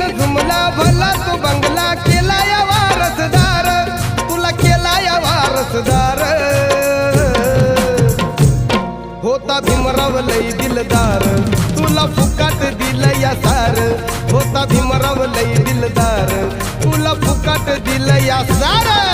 झुमला भला तू बंगला केला या वारसदार, तुला केला या वारसदार। होता भीमराव लई दिलदार, तुला फुकाट दिलं या सार। होता भीमराव लई दिलदार, तुला फुकाट दिलं या सार।